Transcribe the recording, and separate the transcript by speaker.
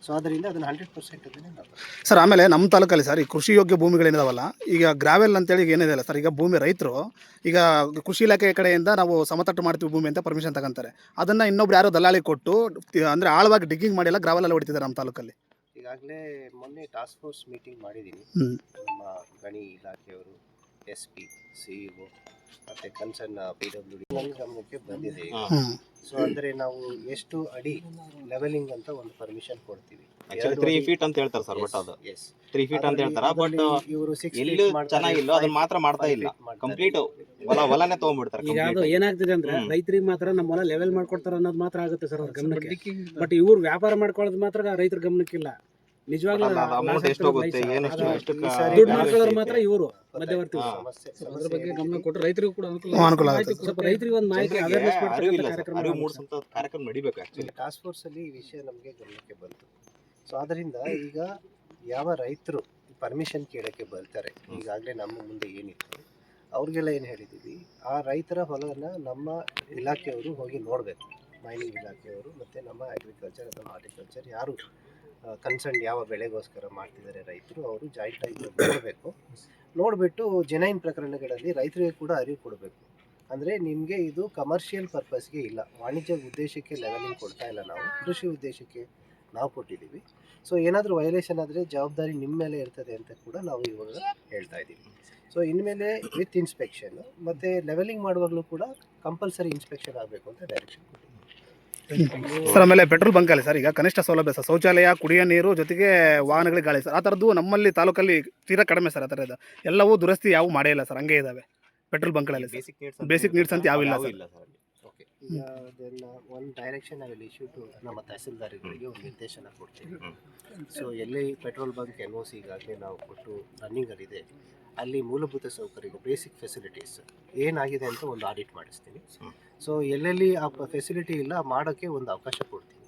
Speaker 1: So ಅದರಿಂದ ಅದನ್ನು 100% ಅದನ್ನೇ ನಾವು
Speaker 2: ಸರ್. ಆಮೇಲೆ ನಮ್ಮ ತಾಲೂಕಲ್ಲಿ ಸರ್ ಈ ಕೃಷಿ ಯೋಗ್ಯ ಭೂಮಿಗಳೇನಿದಾವಲ್ಲ, ಈಗ ಗ್ರಾವೆಲ್ ಅಂತೇಳಿ ಏನಿದೆ ಅಲ್ಲ ಸರ್, ಈಗ ಭೂಮಿ ರೈತರು ಈಗ ಕೃಷಿ ಇಲಾಖೆ ಕಡೆಯಿಂದ ನಾವು ಸಮತಟ್ಟು ಮಾಡ್ತೀವಿ ಭೂಮಿ ಅಂತ ಪರ್ಮಿಷನ್ ತಗೊಂತಾರೆ. ಅದನ್ನು ಇನ್ನೊಬ್ರು ಯಾರೋ ದಲ್ಲಾಳಿ ಕೊಟ್ಟು ಅಂದರೆ ಆಳವಾಗಿ ಡಿಗ್ಗಿಂಗ್ ಮಾಡಿ ಎಲ್ಲ ಗ್ರಾವೆಲಲ್ಲಿ ಹೊಡಿತಿದ್ದಾರೆ ನಮ್ಮ ತಾಲೂಕಲ್ಲಿ.
Speaker 1: ಈಗಾಗಲೇ ಮೊನ್ನೆ ಟಾಸ್ಕ್ ಫೋರ್ಸ್ ಮೀಟಿಂಗ್ ಮಾಡಿದ್ದೀನಿ. ನಮ್ಮ ಗಣಿ ಇಲಾಖೆಯವರು, SP, CEO ಮತ್ತು ಕನ್ಸರ್ನ್ PWD ನನ್ನ ಗಮನಕ್ಕೆ ಬಂದಿದೆ. ಸೊ ಅಂದರೆ ನಾವು ಎಷ್ಟು ಅಡಿ ಲೆವೆಲಿಂಗ್ ಅಂತ ಒಂದು ಪರ್ಮಿಷನ್ ಕೊಡ್ತೀವಿ.
Speaker 3: 3 ಫೀಟ್ ಅಂತ ಹೇಳ್ತಾರೆ ಸರ್. ಬಟ್ ಅದು 3 ಫೀಟ್ ಅಂತ ಹೇಳ್ತಾರೆ. ಬಟ್
Speaker 1: ಇವರು 6
Speaker 3: ಎಲ್ಲೂ ಚೆನ್ನಾಗಿಲ್ಲ, ಅದನ್ನ ಮಾತ್ರ ಮಾಡ್ತಾ ಇಲ್ಲ. ಕಂಪ್ಲೀಟ್ ಹೊಲನೇ ತಗೊಂಡ್ಬಿಡ್ತಾರೆ.
Speaker 4: ಈಗ ಅದು ಏನಾಗ್ತಿದೆ ಅಂದ್ರೆ ರೈತರಿಗೆ ಮಾತ್ರ ನಮ್ಮ ಹೊಲ ಲೆವೆಲ್ ಮಾಡ್ಕೊಡ್ತಾರೆ ಅನ್ನೋದು ಮಾತ್ರ ಆಗುತ್ತೆ ಸರ್ ಅವ್ರ ಗಮನಕ್ಕೆ. ಬಟ್ ಇವ್ರು ವ್ಯಾಪಾರ ಮಾಡ್ಕೊಳ್ಳೋದು ಮಾತ್ರ ರೈತರ ಗಮನಕ್ಕಿಲ್ಲ. ನಿಜವಾಗ್ಲೂ
Speaker 3: ಅಮೌಂಟ್ ಎಷ್ಟು ಹೋಗುತ್ತೆ, ಎಷ್ಟು
Speaker 4: ದುಡ್ಡು ಮಾಡ್ಕೊಳ್ಳೋರು ಮಾತ್ರ ಇವರು ಮಧ್ಯವರ್ತಿ.
Speaker 5: ಅದ್ರ ಬಗ್ಗೆ ಗಮನ ಕೊಟ್ಟರೆ ರೈತರಿಗೂ ಕೂಡ
Speaker 2: ಅನುಕೂಲ ಆಗುತ್ತೆ.
Speaker 4: ಸ್ವಲ್ಪ ರೈತರಿಗೆ ಒಂದು ಮಾಹಿತಿ ಅವೇರ್ನೆಸ್
Speaker 3: ಅರಿವು ಮೂಡಿಸುವಂತ ಕಾರ್ಯಕ್ರಮ ನಡಿಬೇಕು. ಆಕ್ಚುಲಿ
Speaker 1: ಟಾಸ್ಕ್ ಫೋರ್ಸ್ ಅಲ್ಲಿ ಈ ವಿಷಯ ನಮಗೆ ಗಮನಕ್ಕೆ ಬಂತು. ಸೊ ಅದರಿಂದ ಈಗ ಯಾವ ರೈತರು ಪರ್ಮಿಷನ್ ಕೇಳಕ್ಕೆ ಬರ್ತಾರೆ, ಈಗಾಗಲೇ ನಮ್ಮ ಮುಂದೆ ಏನಿತ್ತು ಅವ್ರಿಗೆಲ್ಲ ಏನು ಹೇಳಿದ್ದೀವಿ, ಆ ರೈತರ ಹೊಲನ ನಮ್ಮ ಇಲಾಖೆಯವರು ಹೋಗಿ ನೋಡಬೇಕು. ಮೈನಿಂಗ್ ಇಲಾಖೆಯವರು ಮತ್ತು ನಮ್ಮ ಅಗ್ರಿಕಲ್ಚರ್ ಅಥವಾ ಹಾರ್ಟಿಕಲ್ಚರ್ ಯಾರು ಕನ್ಸರ್ನ್ ಯಾವ ಬೆಳೆಗೋಸ್ಕರ ಮಾಡ್ತಿದ್ದಾರೆ ರೈತರು, ಅವರು ಜಾಯಿಂಟಾಗಿ ನೋಡಬೇಕು. ನೋಡಿಬಿಟ್ಟು ಜೆನೈನ್ ಪ್ರಕರಣಗಳಲ್ಲಿ ರೈತರಿಗೆ ಕೂಡ ಅರಿವು ಕೊಡಬೇಕು. ಅಂದರೆ ನಿಮಗೆ ಇದು ಕಮರ್ಷಿಯಲ್ ಪರ್ಪಸ್ಗೆ ಇಲ್ಲ, ವಾಣಿಜ್ಯ ಉದ್ದೇಶಕ್ಕೆ ಲೆವೆಲಿಂಗ್ ಕೊಡ್ತಾ ಇಲ್ಲ, ನಾವು ಕೃಷಿ ಉದ್ದೇಶಕ್ಕೆ ನಾವು ಕೊಟ್ಟಿದ್ದೀವಿ. ಸೊ ಏನಾದರೂ ವೈಲೇಷನ್ ಆದರೆ ಜವಾಬ್ದಾರಿ ನಿಮ್ಮ ಮೇಲೆ ಇರ್ತದೆ ಅಂತ ಕೂಡ ನಾವು ಇವಾಗ ಹೇಳ್ತಾ ಇದ್ದೀವಿ. ಸೊ ಇನ್ಮೇಲೆ ವಿತ್ ಇನ್ಸ್ಪೆಕ್ಷನ್ ಮತ್ತು ಲೆವೆಲಿಂಗ್ ಮಾಡುವಾಗಲೂ ಕೂಡ ಕಂಪಲ್ಸರಿ ಇನ್ಸ್ಪೆಕ್ಷನ್ ಆಗಬೇಕು ಅಂತ ಡೈರೆಕ್ಷನ್ ಕೊಟ್ಟಿದ್ದೀವಿ.
Speaker 2: ಸರ್ ಆಮೇಲೆ ಪೆಟ್ರೋಲ್ ಬಂಕಲ್ಲಿ ಸರ್ ಈಗ ಕನಿಷ್ಠ ಸೌಲಭ್ಯ ಸರ್, ಶೌಚಾಲಯ, ಕುಡಿಯೋ ನೀರು ಜೊತೆಗೆ ವಾಹನಗಳಿಗೆ ಗಾಳಿ ಸರ್, ಆ ಥರದ್ದು ನಮ್ಮಲ್ಲಿ ತಾಲೂಕಲ್ಲಿ ತೀರಾ ಕಡಿಮೆ ಸರ್. ಆ ಥರದ್ದು ಎಲ್ಲವೂ ದುರಸ್ತಿ ಯಾವ ಮಾಡೇ ಇಲ್ಲ ಸರ್, ಹಂಗೆ ಇದ್ದಾವೆ ಪೆಟ್ರೋಲ್ ಬಂಕ್ಗಳಲ್ಲಿ. ಬೇಸಿಕ್ ನೀಡ್ಸ್ ಅಂತ ಯಾವಿಲ್ಲ ಸರ್.
Speaker 1: ಓಕೆ, ಈಗ ಅದನ್ನು ಒಂದು direction I will issue to ನಮ್ಮ ತಹಸೀಲ್ದಾರ್ಗಳಿಗೆ ಒಂದು ನಿರ್ದೇಶನ ಕೊಡ್ತೀವಿ. ಸೊ ಎಲ್ಲಿ ಪೆಟ್ರೋಲ್ ಬಂಕ್ NOC ಈಗಾಗಲೇ ನಾವು ಕೊಟ್ಟು ರನ್ನಿಂಗಲ್ಲಿದೆ, ಅಲ್ಲಿ ಮೂಲಭೂತ ಸೌಕರ್ಯ ಬೇಸಿಕ್ ಫೆಸಿಲಿಟೀಸ್ ಏನಾಗಿದೆ ಅಂತ ಒಂದು ಆಡಿಟ್ ಮಾಡಿಸ್ತೀನಿ. ಸೊ ಎಲ್ಲೆಲ್ಲಿ ಆ ಫೆಸಿಲಿಟಿ ಇಲ್ಲ ಮಾಡೋಕ್ಕೆ ಒಂದು ಅವಕಾಶ ಕೊಡ್ತೀನಿ.